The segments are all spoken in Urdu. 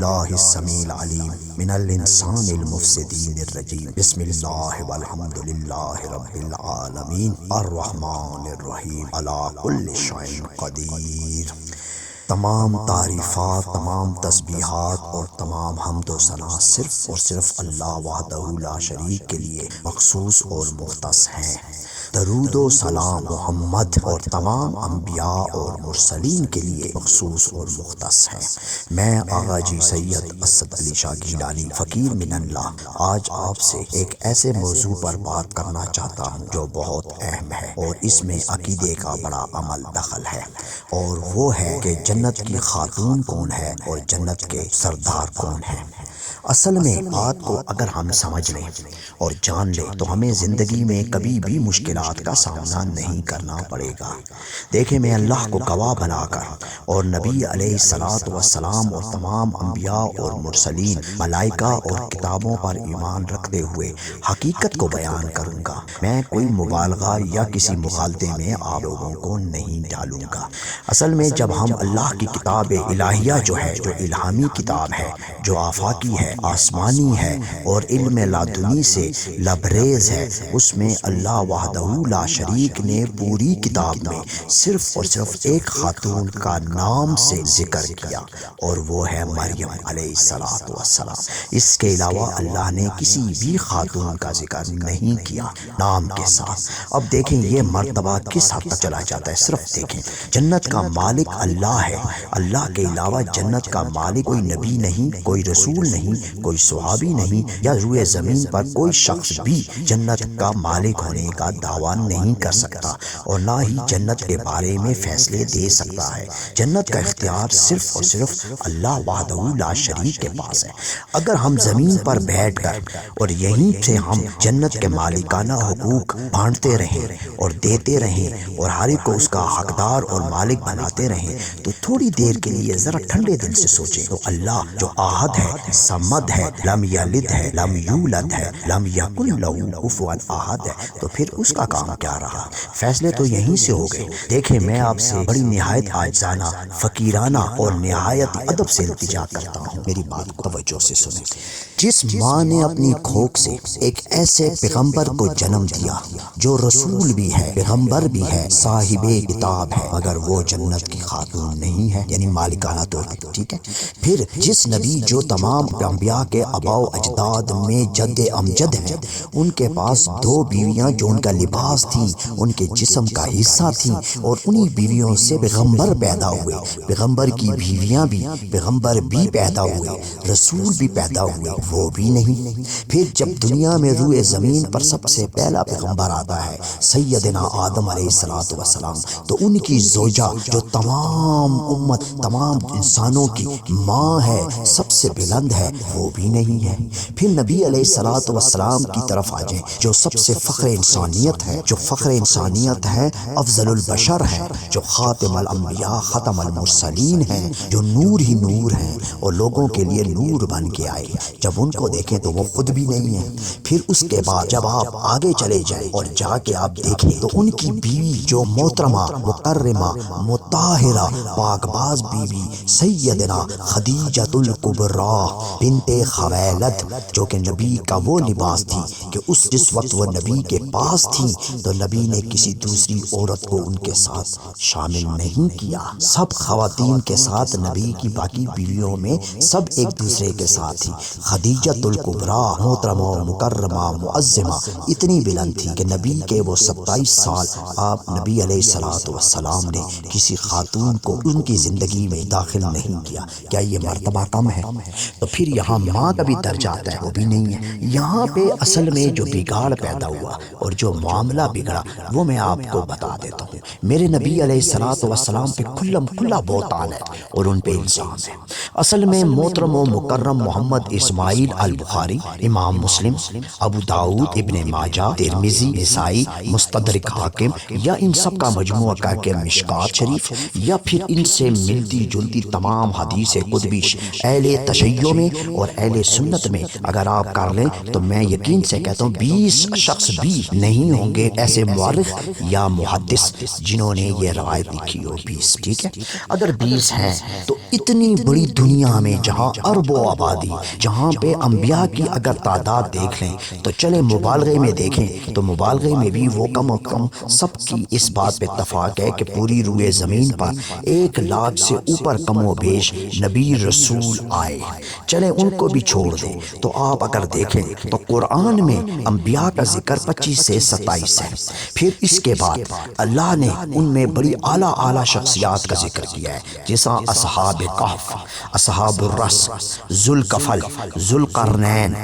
باللہ السمیع العلیم من الانسان المفسدین الرجیم بسم اللہ والحمد للہ رب العالمین الرحمن الرحیم علی کل شیء قدیر۔ تمام تعریفات، تمام تسبیحات اور تمام حمد و ثنا صرف اور صرف اللہ وحدہ لا شریک کے لیے مخصوص اور مختص ہیں۔ درود و سلام محمد اور تمام انبیاء اور مرسلین کے لیے مخصوص اور مختص ہیں۔ میں آغا جی سید اسد علی شاہ گیلانی فقیر من اللہ آج آپ سے ایک ایسے موضوع پر بات کرنا چاہتا ہوں جو بہت اہم ہے اور اس میں عقیدے کا بڑا عمل دخل ہے، اور وہ ہے کہ جنت کی خاتون کون ہے اور جنت کے سردار کون ہیں۔ اصل میں بات کو اگر ہم سمجھ لیں اور جان لیں تو ہمیں زندگی میں کبھی بھی مشکلات کا سامنا نہیں کرنا پڑے گا۔ دیکھیں، میں اللہ کو گواہ بنا کر اور نبی علیہ الصلوۃ والسلام اور تمام انبیاء اور مرسلین، ملائکہ اور کتابوں پر ایمان رکھتے ہوئے حقیقت کو بیان کروں گا۔ میں کوئی مبالغہ یا کسی مغالطے میں آپ لوگوں کو نہیں ڈالوں گا۔ اصل میں جب ہم اللہ کی کتاب الہیہ جو ہے، جو الہامی کتاب ہے، جو آفاقی ہے، آسمانی ہے اور علم لادنی سے لبریز ہے، اس میں اللہ وحدہ لا شریک نے پوری کتاب میں صرف اور صرف ایک خاتون کا نام سے ذکر کیا، اور وہ ہے مریم علیہ السلام۔ اس کے علاوہ اللہ نے کسی بھی خاتون کا ذکر نہیں کیا نام کے ساتھ۔ اب دیکھیں یہ مرتبہ کس حد تک چلا جاتا ہے۔ صرف دیکھیں، جنت کا مالک اللہ ہے، اللہ کے علاوہ جنت کا مالک کوئی نبی نہیں، کوئی رسول نہیں، کوئی صحابی نہیں، یا روئے زمین پر کوئی شخص بھی جنت کا مالک ہونے کا دعویٰ نہیں کر سکتا، اور نہ ہی جنت کے بارے میں فیصلے دے سکتا ہے۔ جنت کا اختیار صرف اور صرف اللہ وحدہ لا شریک کے پاس ہے۔ اگر ہم زمین پر بیٹھ کر اور یہیں سے ہم جنت کے مالکانہ حقوق بانٹتے رہیں اور دیتے رہیں اور ہر ایک کو اس کا حقدار اور مالک بناتے رہیں، تو تھوڑی دیر کے لیے ذرا ٹھنڈے دل سے سوچیں تو اللہ جو احد ہے، صمد ہے، لم یلد ہے، لم یولد ہے، لم یکن لہ کفوا احد ہے، تو پھر اس کا کام کیا رہا؟ فیصلے تو یہیں سے ہو گئے۔ دیکھیں، میں آپ سے بڑی نہایت عاجزانہ، فقیرانہ اور نہایت ادب سے التجا کرتا ہوں، میری بات کو توجہ سے سنیں۔ جس ماں نے اپنی کھوک سے ایک ایسے پیغمبر کو جنم دیا جو رسول بھی ہے، پیغمبر بھی ہے، صاحب کتاب ہے، مگر وہ جنت کی خاتون نہیں ہے، یعنی مالکانہ طور پر، ٹھیک ہے۔ پھر جس نبی جو تمام انبیاء کے آباء و اجداد میں جد امجد ہیں، ان کے پاس 2 بیویاں جو ان کا لباس تھیں، ان کے جسم کا حصہ تھیں، اور انہی بیویوں سے پیغمبر پیدا ہوئے، پیغمبر کی بیویاں بھی، پیغمبر بھی پیدا ہوئے، رسول بھی پیدا ہوئے، وہ بھی نہیں۔ پھر جب دنیا میں روئے زمین پر سب سے پہلا پیغمبر آتا ہے سیدنا آدم علیہ السلام، تو ان کی زوجہ جو تمام امت، تمام انسانوں کی ماں ہے، سب سے بلند ہے، وہ بھی نہیں ہے۔ پھر نبی علیہ السلام کی طرف آ جائیں، جو سب سے فخر انسانیت ہے، جو فخر انسانیت ہے، افضل البشر ہے، جو خاتم الانبیاء، ختم المرسلین ہیں، جو نور ہی نور ہیں اور لوگوں کے لیے نور بن کے آئے۔ جب ان کو دیکھیں تو وہ خود بھی نہیں ہیں۔ پھر اس کے بعد جب آپ آگے چلے جائیں اور جا کے آپ دیکھیں تو ان کی بیوی جو محترمہ، مکرمہ، مطہرہ، پاک باز بیوی سیدنا خدیجۃ الکبریٰ بنت خویلد، جو کہ نبی کا وہ لباس تھی کہ جس وقت وہ نبی کے پاس تھی تو نبی نے کسی دوسری عورت کو ان کے ساتھ شامل نہیں کیا۔ سب خواتین کے ساتھ، نبی کی باقی بیویوں میں سب ایک دوسرے کے ساتھ تھی۔ خدیجۃ الکبریٰ محترمہ، مکرمہ، معظمہ اتنی بلند تھی کہ نبی کے وہ 27 سال آپ نبی علیہ السلام نے کسی خاتون کو ان کی زندگی میں داخل نہیں کیا۔ کیا یہ مرتبہ کم ہے؟ تو پھر یہاں ماں کا بھی درجہ آتا ہے، وہ بھی نہیں ہے۔ یہاں پہ اصل میں جو بگاڑ پیدا ہوا اور جو معاملہ بگڑا وہ میں آپ کو بتا دیتا ہوں۔ میرے نبی علیہ السلام پہ کھلم کھلا بہتان ہے اور ان پہ الزام ہے۔ اصل میں محترم و مکرم محمد اسماعیل البخاری، امام مسلم، ابو داؤد، ابن ماجہ، ترمذی، نسائی، مستدرک حاکم، یا ان سب کا مجموعہ کر کے مشکات شریف، یا پھر ان سے ملتی جلتی تمام حدیث قطبی اہل تشیع میں اور اہل سنت میں اگر آپ کر لیں تو میں یقین سے کہتا ہوں 20 شخص بھی نہیں ہوں ہوں گے ایسے مورخ یا محدث جنہوں نے یہ روایت لکھی ہو 20، ٹھیک ہے؟ اگر 20 ہیں تو اتنی بڑی دنیا میں جہاں ارب و آبادی، جہاں پہ انبیاء کی اگر تعداد دیکھ لیں تو چلے مبالغے میں دیکھیں تو مبالغے میں بھی وہ کم و کم سب کی اس بات پہ اتفاق ہے کہ پوری روئے زمین پر 1,00,000 سے اوپر کم و بیش نبی رسول آئے، چلے ان کو بھی چھوڑ دیں تو آپ اگر دیکھیں تو قرآن میں انبیاء کا ذکر 25 سے 27 ہے۔ پھر اس کے بعد اللہ نے ان میں بڑی اعلیٰ اعلیٰ شخصیات کا ذکر کیا ہے، جیسا اصحاب کہف، اصحاب الرس، ذوالکفل، ذوالقرنین،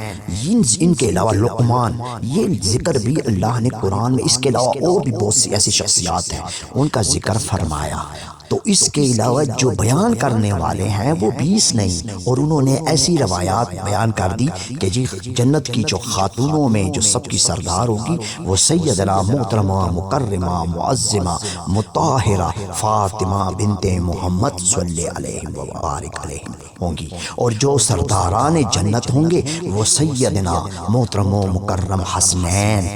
ان کے علاوہ لقمان، یہ ذکر بھی اللہ نے قرآن میں، اس کے علاوہ اور بھی بہت سی ایسی شخصیات ہیں ان کا ذکر فرمایا۔ تو اس کے علاوہ جو بیان کرنے والے ہیں وہ 20 نہیں، اور انہوں نے ایسی روایات بیان کر دی کہ جی جنت کی جو خاتونوں میں جو سب کی سردار ہوگی وہ سیدنا محترمہ مکرمہ معظمہ مطہرہ فاطمہ بنت محمد صلی علیہ وبارک علیہ ہوں گی، اور جو سرداران جنت ہوں گے وہ سیدنا محترم و مکرم حسنین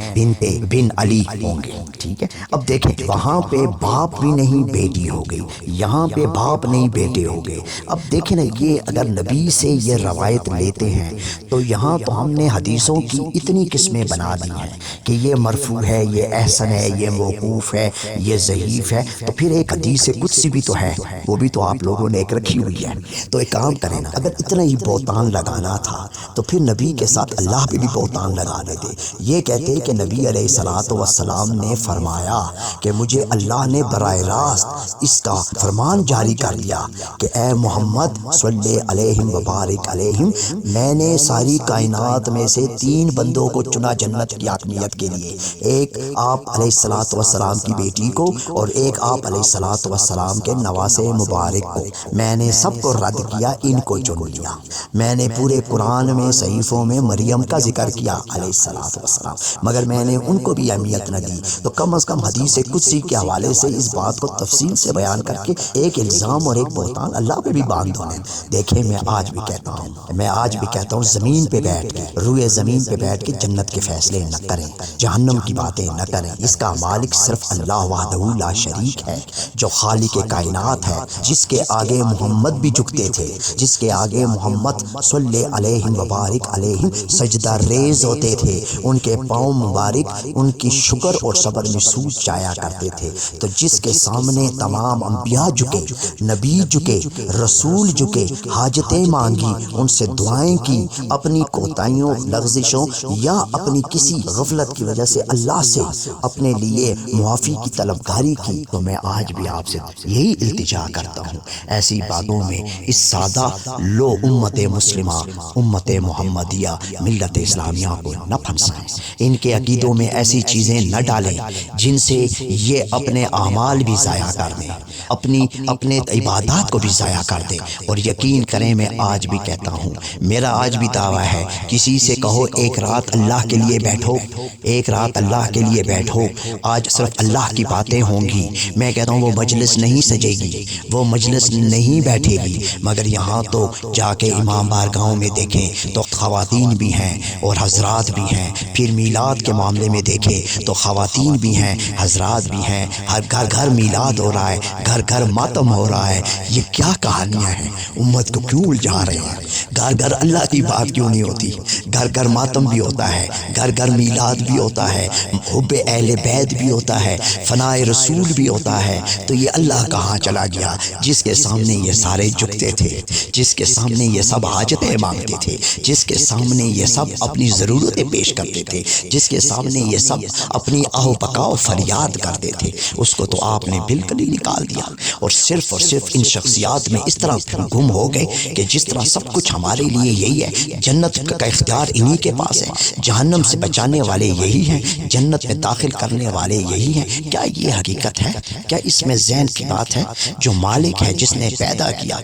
بن علی ہوں گے، ٹھیک ہے؟ اب دیکھیں وہاں پہ باپ بھی نہیں بیٹی ہو گئی، یہاں پہ باپ نہیں بیٹے ہو گئے۔ اب دیکھیں نا، یہ اگر نبی سے یہ روایت لیتے ہیں تو یہاں تو ہم نے حدیثوں کی اتنی قسمیں بنا دی ہیں کہ یہ مرفوع ہے، یہ احسن ہے، یہ موقوف ہے، یہ ضعیف ہے، تو پھر ایک حدیث قدسی بھی تو ہے، وہ بھی تو آپ لوگوں نے ایک رکھی ہوئی ہے۔ تو ایک کام کریں نا، اگر اتنا ہی بہتان لگانا تھا تو پھر نبی کے ساتھ اللہ پہ بھی بہتان لگا دیتے، یہ کہتے کہ نبی علیہ الصلوۃ والسلام نے فرمایا کہ مجھے اللہ نے براہ راست اس کا فرمان جاری کر دیا کہ اے محمد صلی علیہ وبارک علیہ، میں نے ساری کائنات میں سے 3 بندوں کو چنا جنت کی حاکمیت کے لیے، ایک آپ علیہ الصلوۃ والسلام کی بیٹی کو اور ایک آپ علیہ الصلوۃ والسلام کے نواسے مبارک کو، میں نے سب کو رد کیا، ان کو چن لیا۔ میں نے پورے قرآن میں صحیفوں میں مریم کا ذکر کیا علیہ الصلوۃ والسلام، مگر میں نے ان کو بھی اہمیت نہ دی، تو کم از کم حدیث قدسی کے حوالے سے اس بات کو تفصیل سے بیان کر کے ایک الزام اور ایک بہتان اللہ پہ بھی باندھ دو۔ دیکھیں میں آج بھی کہتا ہوں زمین پہ بیٹھ کے، روئے زمین پہ بیٹھ کے جنت کے فیصلے نہ کریں، جہنم کی باتیں نہ کریں، اس کا مالک صرف اللہ وحدہ لا شریک ہے، جو خالق کائنات ہے، جس کے آگے محمد بھی جھکتے تھے، جس کے آگے محمد صلی علیہ وبارک علیہ سجدہ ریز ہوتے تھے، ان کے پاؤں مبارک ان کی شکر اور صبر میں سوج جایا کرتے تھے، تو جس کے سامنے تمام انبیاء جھکے، نبی جھکے، رسول جھکے، حاجتیں مانگی، ان سے دعائیں کی، اپنی کوتاہیوں، لغزشوں یا اپنی کسی غفلت کی وجہ سے اللہ سے اپنے لیے معافی کی طلبگاری کی، تو میں آج بھی آپ سے یہی التجا کرتا ہوں، ایسی باتوں میں اس سادہ لو امت مسلمہ، امت محمدیہ، ملت اسلامیہ کو نہ پھنسائیں، ان کے عقیدوں میں ایسی چیزیں نہ ڈالیں جن سے یہ اپنے اعمال بھی ضائع کر دیں، اپنے عبادات کو بھی ضائع کر دیں۔ اور یقین کریں میں آج بھی کہتا ہوں، میرا آج بھی دعویٰ ہے، کسی سے کہو ایک رات اللہ کے لیے بیٹھو، ایک رات اللہ کے لیے بیٹھو، آج صرف اللہ کی باتیں ہوں گی، میں کہتا ہوں وہ مجلس نہیں سجے گی، وہ مجلس نہیں بیٹھے گی، مگر یہاں تو جا کے امام بارگاہوں میں دیکھیں تو خواتین بھی ہیں اور حضرات بھی ہیں، پھر میلاد کے معاملے میں دیکھیں تو خواتین بھی ہیں، حضرات بھی ہیں، ہر گھر گھر میلاد ہو رہا ہے، گھر گھر ماتم ہو رہا ہے، یہ کیا کہانیاں ہیں؟ امت کو کیوں الجھا رہے ہیں؟ گھر گھر اللہ کی بات کیوں نہیں ہوتی؟ گھر گھر ماتم بھی ہوتا ہے، گھر گھر میلاد بھی ہوتا ہے، حب اہل بیت بھی ہوتا ہے، فناء رسول بھی ہوتا ہے، تو یہ اللہ کہاں چلا گیا جس کے سامنے یہ سارے جھکتے تھے، جس کے سامنے یہ سب حاجتیں مانگتے تھے، جس کے سامنے یہ سب اپنی ضرورتیں پیش کرتے تھے، جس کے سامنے یہ سب اپنی آہو پکاؤ فریاد کرتے تھے، اس کو تو آپ نے بالکل ہی نکال دیا، اور صرف ان شخصیات میں اس طرح گم ہو گئے کہ جس طرح سب کچھ ہمارے لیے یہی ہے، جنت کا اختیار انہی کے پاس ہے، جہنم سے بچانے والے یہی ہیں، جنت میں داخل کرنے والے یہی ہیں، کیا یہ حقیقت ہے؟ کیا اس میں ذہن کی بات ہے؟ جو مالک ہے، جس نے پیدا کیا،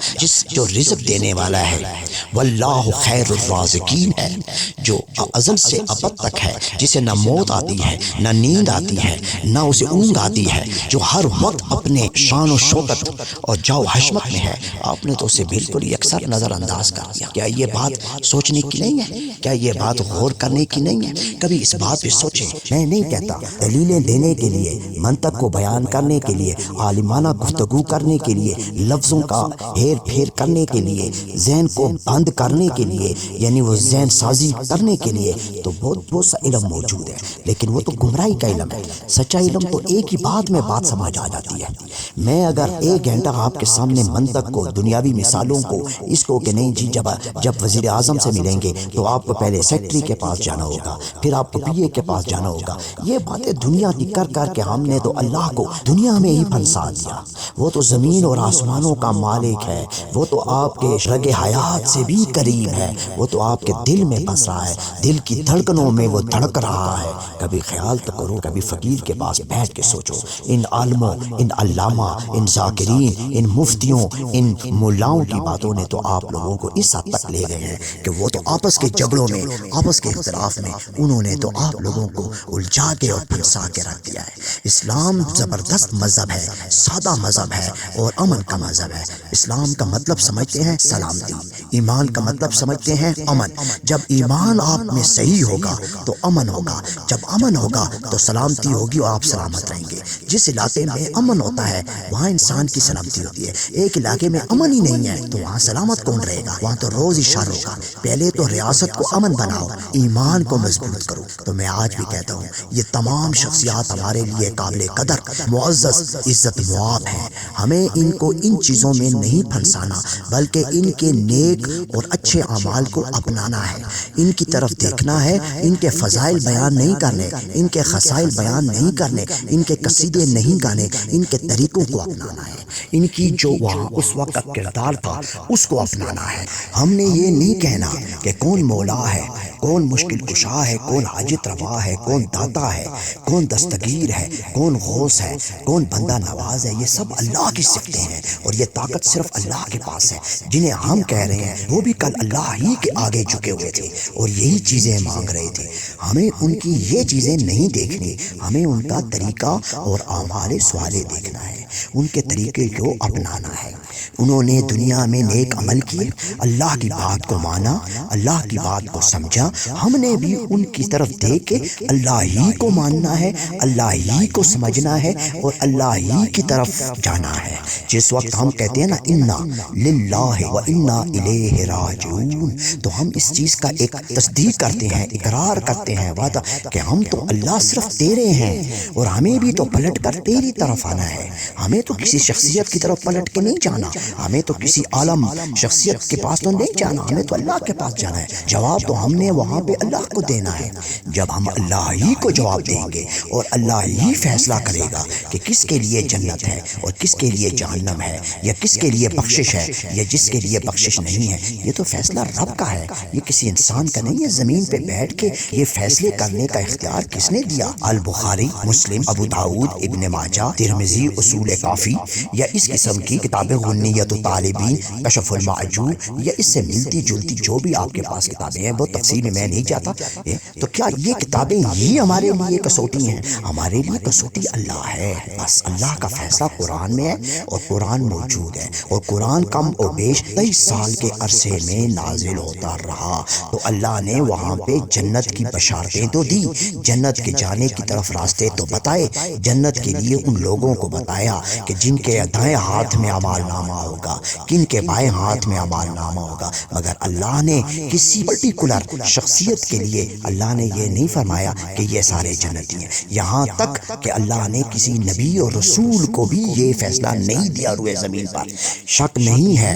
جو رزق دینے والا ہے، واللہ خیر الرازقین ہے، جو ازل سے ابد تک ہے، جسے نہ موت آتی ہے، نہ نیند آتی ہے، نہ اسے اونگ آتی ہے، جو ہر وقت اپنے شان شان و شوکت اور جاؤ حشمت میں ہے، آپ نے تو اسے بالکل یکسر نظر انداز کر دیا۔ کیا یہ بات سوچنے کی نہیں ہے؟ کیا یہ بات غور کرنے کی نہیں ہے؟ کبھی اس بات پہ سوچیں۔ میں نہیں کہتا دلیلیں دینے کے لیے، منطق کو بیان کرنے کے لیے، عالمانہ گفتگو کرنے کے لیے، لفظوں کا ہیر پھیر کرنے کے لیے، ذہن کو بند کرنے کے لیے، یعنی وہ ذہن سازی کرنے کے لیے تو بہت سا علم موجود ہے، لیکن وہ تو گمراہی کا علم ہے۔ سچا علم تو ایک ہی بات میں بات سمجھ آ جاتی ہے۔ میں اگر ایک گھنٹہ آپ کے سامنے منطق کو، دنیاوی مثالوں کو، اس کو کہ نہیں جی جب وزیر اعظم سے ملیں گے تو آپ کو پہلے سیکٹری کے پاس جانا ہوگا، پھر آپ کو پی اے کے پاس جانا ہوگا، یہ باتیں دنیا کی کر کر کے ہم نے تو اللہ کو دنیا میں ہی پھنسا دیا۔ وہ تو زمین اور آسمانوں کا مالک ہے، وہ تو آپ کے رگ حیات سے بھی قریب ہے، وہ تو آپ کے دل میں بس رہا ہے، دل کی دھڑکنوں میں وہ دھڑک رہا ہے۔ کبھی خیال تو کرو، کبھی فقیر کے پاس بیٹھ کے سوچو، ان عالموں، ان علامہ، ان ذاکرین، ان مفتیوں، ان ملاؤں کی باتوں نے تو آپ لوگوں کو اس حد تک لے گئے ہیں کہ وہ تو آپس کے جھگڑوں میں، آپس کے اختلاف میں انہوں نے تو آپ لوگوں کو الجھا کے اور پھنسا کے رکھ دیا ہے۔ اسلام زبردست مذہب ہے، سادہ مذہب ہے اور امن کا مذہب ہے۔ اسلام کا مطلب سمجھتے ہیں سلامتی، ایمان کا مطلب سمجھتے ہیں امن۔ جب ایمان آپ میں صحیح ہوگا تو امن ہوگا، جب امن ہوگا تو سلامتی ہوگی اور آپ سلامت رہیں گے۔ جس علاقے میں امن ہوتا ہے وہاں انسان کی سلامتی ہوتی ہے۔ ایک علاقے میں امن ہی نہیں ہے تو وہاں سلامت کون رہے گا؟ وہاں تو روز ہی شر ہوگا۔ پہلے تو ریاست کو امن بناؤ، ایمان کو مضبوط کرو۔ تو میں آج بھی کہتا ہوں یہ تمام شخصیات ہمارے لیے قابل قدر، معزز، عزت مآب ہیں۔ ہمیں ان کو ان چیزوں میں نہیں پھنسانا بلکہ ان کے نیک اور اچھے اعمال کو اپنانا ہے، ان کی طرف دیکھنا ہے، ان کے فضائل بیان نہیں کرنے، ان کے خصائل بیان نہیں کرنے، ان کے قصیدے نہیں گانے، ان کے طریقوں کو اپنانا ہے، ان کی جو وہاں اس وقت کا کردار تھا اس کو اپنانا ہے۔ ہم نے یہ نہیں کہنا کہ کون مولا ہے، کون مشکل کشا ہے، کون حاجت روا ہے، کون داتا ہے، کون دستگیر ہے، کون غوث ہے، کون بندہ نواز ہے۔ یہ سب اللہ کی صفتیں ہیں اور یہ طاقت صرف اللہ کے پاس ہے۔ جنہیں ہم کہہ رہے ہیں وہ بھی کل اللہ ہی کے آگے جھکے ہوئے تھے اور یہی چیزیں مانگ رہے تھے۔ ہمیں ان کی یہ چیزیں نہیں دیکھنی، ہمیں ان کا طریقہ اور اعمال صالح دیکھنا ہے، ان کے طریقے کو اپنانا ہے۔ انہوں نے دنیا میں نیک عمل کیے، اللہ کی بات کو مانا، اللہ کی بات کو سمجھا۔ ہم نے بھی ان کی طرف دیکھ کے اللہ ہی کو ماننا ہے، اللہ ہی کو سمجھنا ہے اور اللہ ہی کی طرف جانا ہے۔ جس وقت ہم کہتے ہیں نا انا للہ و انا الیہ راجعون، تو ہم اس چیز کا ایک تصدیق کرتے ہیں، اقرار کرتے ہیں، وعدہ کہ ہم تو اللہ صرف تیرے ہیں اور ہمیں بھی تو پلٹ کر تیری طرف آنا ہے۔ ہمیں تو کسی شخصیت کی طرف پلٹ کے نہیں جانا، ہمیں تو کسی عالم شخصیت کے پاس تو نہیں جانا، ہمیں تو اللہ کے پاس جانا ہے۔ جواب تو ہم نے وہاں پہ اللہ کو دینا ہے۔ جب ہم اللہ ہی کو جواب دیں گے اور اللہ ہی فیصلہ کرے گا کہ کس کے لیے جنت ہے اور کس کے لیے جہنم ہے، یا کس کے لیے بخشش ہے یا جس کے لیے بخشش نہیں ہے، یہ تو فیصلہ رب کا ہے، یہ کسی انسان کا نہیں ہے۔ زمین پہ بیٹھ کے یہ فیصلے کرنے کا اختیار کس نے دیا؟ البخاری، مسلم، ابو داؤد، ابن ماجہ، ترمذی، اصول کافی یا اس قسم کی کتابیں، غنیۃ الطالبین، کشف المعجوب یا اس سے ملتی جلتی جو بھی آپ کے پاس کتابیں ہیں، وہ تفصیل میں نہیں جاتا۔ تو کیا یہ کتابیں ہی ہمارے لیے کسوٹی ہیں؟ ہمارے لیے کسوٹی اللہ ہے، بس اللہ کا فیصلہ قرآن میں ہے اور قرآن موجود ہے، اور قرآن کم و بیش 23 سال کے عرصے میں نازل ہوتا رہا۔ تو اللہ نے وہاں پہ جنت کی بشارتیں تو دی، جنت کے جانے کی طرف راستے تو بتائے، جنت کے لیے ان لوگوں کو بتایا کہ جن کے دائیں ہاتھ میں اعمال نامہ ہوگا، کن کے بائیں ہاتھ میں اعمال نامہ ہوگا۔ مگر اللہ نے کسی پرٹیکولر شخصیت کے لیے اللہ نے یہ نہیں فرمایا کہ یہ سارے جنتی ہیں، یہاں تک کہ اللہ نے کسی نبی اور رسول کو بھی یہ فیصلہ نہیں دیا روئے زمین پر۔ شک نہیں ہے،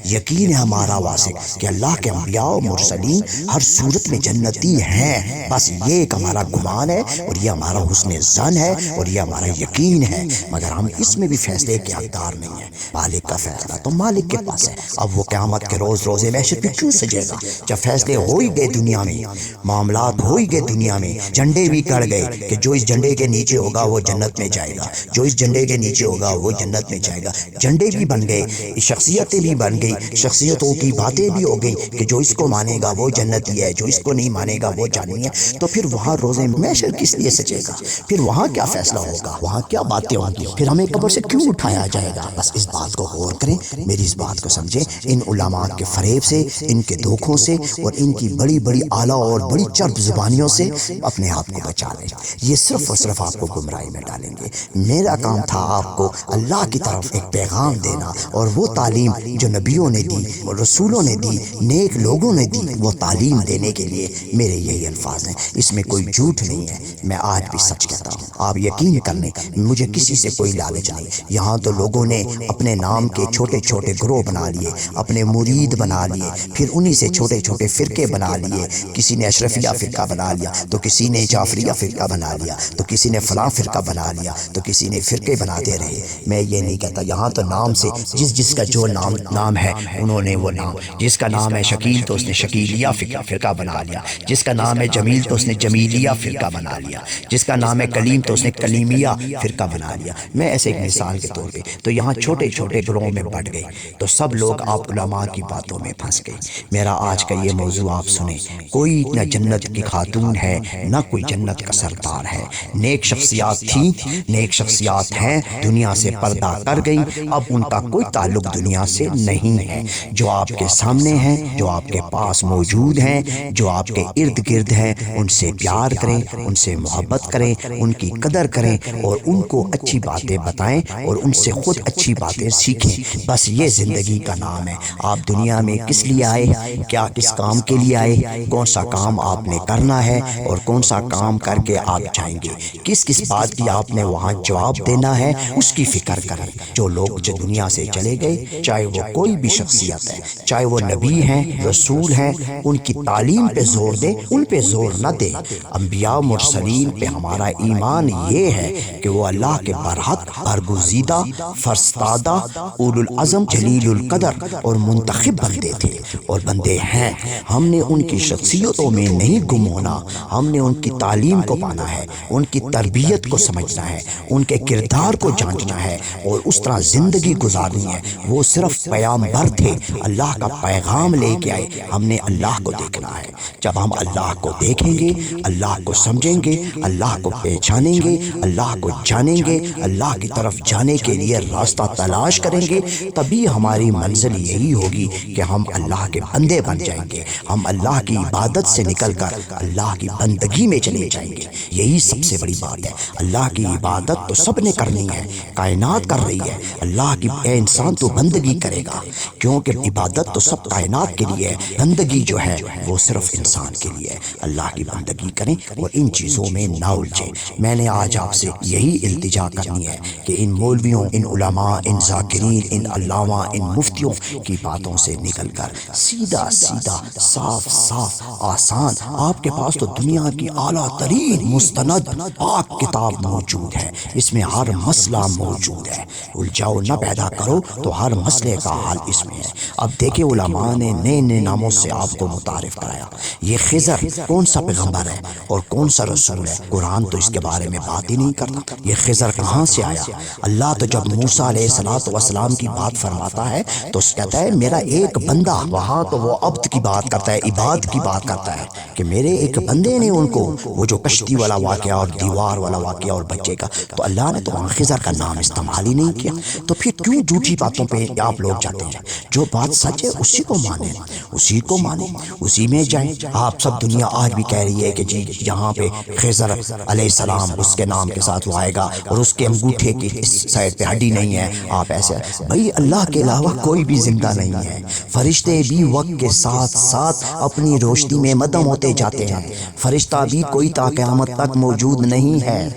یقین ہے ہمارا واسع کہ اللہ کے انبیاء و مرسلین ہر صورت میں جنتی ہیں، بس یہ ایک ہمارا گمان ہے اور یہ ہمارا حسن ظن ہے اور یہ ہمارا یقین ہے، مگر ہم اس میں بھی فیصلے کے حقدار نہیں ہیں۔ مالک کا فیصلہ تو مالک کے پاس ہے۔ اب وہ قیامت کے روز روزے محشر پہ کیوں سجے گا؟ جب فیصلے ہو ہی گئے دنیا میں، معاملات ہو ہی گئے دنیا میں، جھنڈے بھی گڑ گئے کہ جو اس جھنڈے کے نیچے ہوگا وہ جنت میں جائے گا، جو اس جھنڈے کے نیچے ہوگا وہ جنت میں جائے گا. جھنڈے بھی بن گئے, شخصیتیں بھی بن گئی, شخصیتوں کی باتیں بھی ہو گئی کہ جو اس کو مانے گا وہ جنتی ہے, جو اس کو نہیں مانے گا وہ جہنمی ہے. تو پھر وہاں روزے محشر کس لیے سجے گا؟ پھر وہاں کیا فیصلہ ہوگا؟ وہاں کیا باتیں ہوں گی؟ پھر ہمیں قبر سے کیوں اٹھایا جائے گا؟ بس اس بات کو غور کریں, میری اس بات کو سمجھیں. ان علماء کے فریب سے, ان کے دھوکوں سے اور ان کی بڑی بڑی اعلیٰ اور بڑی چرب زبانیوں سے اپنے آپ کو بچا لیں. یہ صرف اور صرف آپ کو گمراہی میں ڈالیں گے. میرا کام تھا آپ کو اللہ کی طرف ایک پیغام دینا, اور وہ تعلیم جو نبیوں نے دی, رسولوں نے دی, نیک لوگوں نے دی, وہ تعلیم دینے کے لیے میرے یہی الفاظ ہیں. اس میں کوئی جھوٹ نہیں ہے, میں آج بھی سچ کہتا ہوں. آپ یقین کر لیں, مجھے کسی سے کوئی لالچ نہیں. یہاں تو لوگوں نے اپنے نام کے چھوٹے چھوٹے گروہ بنا لیے, اپنے مرید بنا لیے, پھر انہی سے چھوٹے چھوٹے فرقے بنا لیے. کسی نے اشرفیہ فرقہ بنا لیا, تو کسی نے جعفریہ فرقہ بنا لیا, تو کسی نے فلاں فرقہ بنا لیا, تو کسی نے فرقے بناتے رہے. میں یہ نہیں کہتا, یہاں تو نام سے جس کا جو نام ہے انہوں نے وہ نام, جس کا نام ہے شکیل تو اس نے شکیلیہ فرقہ بنا لیا, جس کا نام ہے جمیل تو اس نے جمیلیہ فرقہ بنا لیا, جس کا نام ہے کلیم تو اس نے کلیمیہ فرقہ بنا لیا. میں ایسے ایک مثال کے طور پہ, تو یہاں چھوٹے چھوٹے گروہوں میں بٹ گئے, تو سب لوگ آپ علماء کی باتوں میں پھنس گئے. میرا آج کا یہ موضوع آپ سنیں. کوئی نہ جنت کی خاتون ہے, نہ کوئی جنت کا سردار ہے. نیک شخصیات تھیں, نیک شخصیات ہیں, دنیا سے پردہ کر گئیں. اب ان کا کوئی تعلق دنیا سے نہیں ہے. جو آپ کے سامنے ہیں, جو آپ کے پاس موجود ہیں, جو آپ کے ارد گرد ہیں, ان سے پیار کریں, ان سے محبت کریں, ان کی قدر کریں, اور ان کو اچھی باتیں بتائیں, اور ان سے خود اچھی باتیں سیکھیں. بس یہ زندگی کا نام ہے. آپ دنیا میں کس لیے آئے, کیا کس کام کے لیے آئے, کون سا کام آپ نے کرنا ہے, اور کون سا کام کر کے آپ جائیں گے, کس کس بات کی آپ نے وہاں جواب دینا ہے, اس کی فکر کریں. جو لوگ جو دنیا سے چلے گئے, چاہے وہ کوئی بھی شخصیت ہے, چاہے وہ نبی ہیں, رسول ہیں, ان کی تعلیم پہ زور دے, ان پہ زور نہ دے. انبیاء مرسلین پہ ہمارا ایمان یہ ہے کہ وہ اللہ کے برحق, برگزیدہ, فرستادہ, اولو العزم, جلیل القدر اور منتخب بندے تھے, اور بندے ہیں. ہم نے ان کی شخصیتوں میں نہیں گم ہونا, ہم نے ان کی تعلیم کو پانا ہے, ان کی تربیت کو سمجھنا ہے, ان کے کردار کو جانچنا ہے, اور اس طرح زندگی گزارنی ہے. وہ صرف پیغمبر تھے, اللہ کا پیغام لے کے آئے. ہم نے اللہ کو دیکھنا ہے. جب ہم اللہ کو دیکھیں گے, اللہ کو سمجھیں گے, اللہ کو پہچانیں گے, اللہ کو جانیں گے, اللہ کی طرف جانے کے لیے راستہ تلاش کریں گے, تبھی ہماری منزل یہی ہوگی کہ ہم اللہ کے بندے بن جائیں گے. ہم اللہ کی عبادت سے نکل کر اللہ کی بندگی میں چلے جائیں گے. یہی سب سے بڑی بات ہے. اللہ کی عبادت تو سب نے کرنی ہے, کائنات کر رہی ہے. اللہ کی اے انسان تو بندگی کرے گا, کیونکہ عبادت تو سب کائنات کے لیے ہے, بندگی جو ہے وہ صرف انسان کے لیے ہے. اللہ کی بندگی کریں اور ان چیزوں میں نہ الجھیں. میں نے آج آپ سے یہی التجا کرنی ہے کہ ان مولویوں, ان علماء, ان ذاکرین, ان علامہ, ان مفتیوں کی باتوں سے نکل کر سیدھا سیدھا, صاف صاف, آسان, آپ کے پاس تو دنیا کی اعلیٰ ترین مستند پاک کتاب موجود ہے. اس میں ہر مسئلہ موجود ہے. الجھاؤ نہ پیدا کرو, تو ہر مسئلے کا حل اس میں ہے. اب دیکھیں, علماء نے نئے نئے ناموں سے آپ کو متعارف کرایا. یہ خضر کون سا پیغمبر ہے اور کون سا رسول ہے؟ قرآن تو اس کے بارے میں بات ہی نہیں کرتا. یہ خضر کہاں سے آیا؟ اللہ تو جب موسیٰ علیہ السلام کی بات فرماتا ہے تو کہتا ہے میرا ایک بندہ. وہاں تو وہ عبد کی بات کرتا ہے, عباد کی بات کرتا ہے کہ میرے ایک بندے نے ان کو, وہ جو کشتی والا واقعہ اور دیوار والا واقعہ اور بچے کا, تو اللہ نے تو وہاں خضر کا نام استعمال ہی نہیں کیا. تو پھر کیوں جھوٹی باتوں پہ آپ لوگ جاتے ہیں؟ جو بات سچ ہے اسی کو مانیں, اسی کو مانیں, اسی میں جائیں. آپ سب دنیا آج بھی کہہ رہی ہے کہ جی یہاں پہ خضر علیہ السلام اس کے نام کے ساتھ وہ آئے گا, اور اس کے انگوٹھے کی اس سائڈ پہ ہڈی نہیں ہے. آپ ایسے, بھائی اللہ کے علاوہ کوئی بھی زندہ نہیں ہے. فرشتے بھی وقت کے ساتھ ساتھ اپنی روشنی میں مدھم ہوتے جاتے ہیں. فرشتہ بھی کوئی تا قیامت تک موجود نہیں ہے.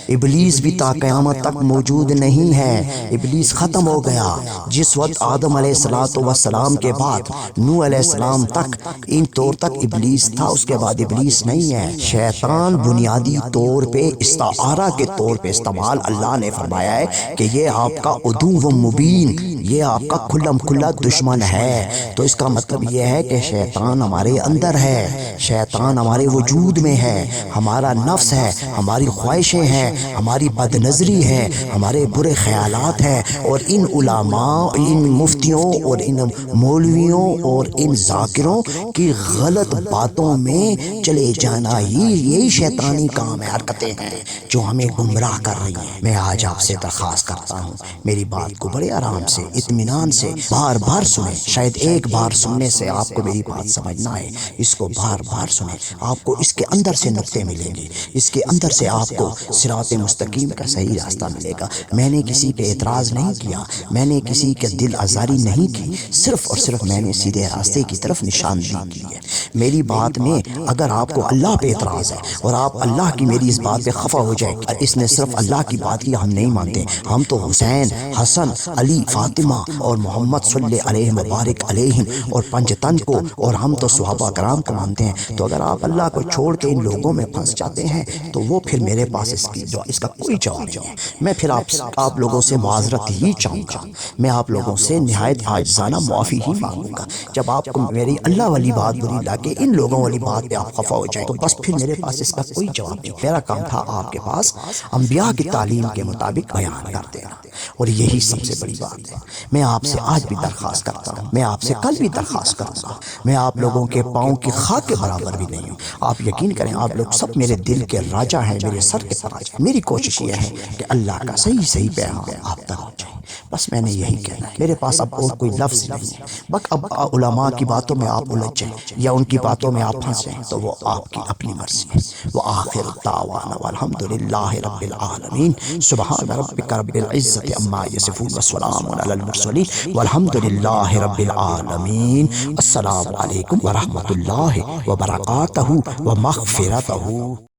ابلیس بھی تا قیامت تک موجود نہیں ہے. ابلیس ختم ہو گیا جس وقت آدم علیہ السلام کے بعد نوح علیہ السلام تک, ان طور تک ابلیس تھا. اس کے بعد ابلیس نہیں ہے. شیطان بنیادی طور پہ استعارہ کے طور پہ استعمال اللہ نے فرمایا ہے کہ یہ آپ کا عدو مبین, یہ آپ کا کھلم کھلا دشمن ہے. تو اس کا مطلب یہ ہے کہ شیطان ہمارے اندر ہے, شیطان ہمارے وجود میں ہے, ہمارا نفس ہے, ہماری خواہشیں ہیں, ہماری بد نظری ہے، ہمارے برے خیالات ہیں، اور ان علماء، ان مفتیوں اور ان مولویوں اور ان ذاکروں کی غلط باتوں میں چلے جانا ہی یہی شیطانی کام ہے، حرکتیں ہیں جو ہمیں گمراہ کر رہی ہیں۔ میں آج آپ سے درخواست کرتا ہوں، میری بات کو بڑے آرام سے، اطمینان سے بار بار سنیں۔ شاید ایک بار سننے سے آپ کو میری بات سمجھ نہ آئے، اس کو بار بار سنیں، آپ کو اس کے اندر سے نقطے ملیں گے، اس کے اندر سے آپ کو صراط مستقیم کا صحیح راستہ ملے گا۔ میں نے کسی پہ اعتراض نہیں کیا، میں نے کسی کے دل آزاری نہیں کی، صرف اور صرف میں نے سیدھے راستے کی طرف نشاندہی کی ہے۔ میری بات میں اگر آپ کو اللہ پہ اعتراض ہے اور آپ اللہ کی میری اس بات پہ خفا ہو جائے کہ اس نے صرف اللہ کی بات کی، ہم نہیں مانتے، ہم تو حسین، حسن، علی، فاطمہ اور محمد صلی علیہ وبارک علیہم اور پنجتن کو، اور ہم تو صحابہ کرام کو مانتے ہیں۔ تو اگر آپ اللہ کو چھوڑ کے ان لوگوں میں پھنس جاتے ہیں تو وہ پھر میرے پاس اس کا کوئی جواب نہیں ہے۔ میں پھر آپ لوگوں سے معذرت ہی چاہوں گا، میں آپ لوگوں سے نہایت عاجزانہ معافی ہی مانگوں گا۔ جب آپ کو میری اللہ والی بات بری لگے، ان لوگوں والی بات پہ آپ خفا ہو جائیں تو بس پھر میرے پاس اس کا کوئی جواب نہیں۔ میرا کام تھا آپ کے پاس انبیاء کی تعلیم کے مطابق بیان کر دینا، اور یہی سب سے بڑی بات ہے۔ میں آپ سے آج بھی درخواست کرتا ہوں، میں آپ سے کل بھی درخواست کروں گا، میں آپ لوگوں کے پاؤں کی خاک کے برابر بھی نہیں ہوں۔ آپ یقین کریں، آپ لوگ سب میرے دل کے راجہ ہیں، میرے سر کے تاج ہیں۔ میری کوشش یہ ہے کہ اللہ کا صحیح پیغام آپ تک پہنچے، بس میں نے یہی کہنا ہے۔ میرے پاس اب اور کوئی لفظ نہیں ہے۔ بس اب علماء کی باتوں میں آپ الجھ جائیں یا ان کی باتوں میں آپ پھنس جائیں تو وہ آپ کی اپنی مرضی ہے۔ وآخر دعوانا والحمد للہ رب العالمین۔ سبحان ربک رب العزت عما یصفون وسلام علی المرسلین والحمد للہ رب العالمین۔ السلام علیکم ورحمۃ اللہ وبرکاتہ ومغفرتہ۔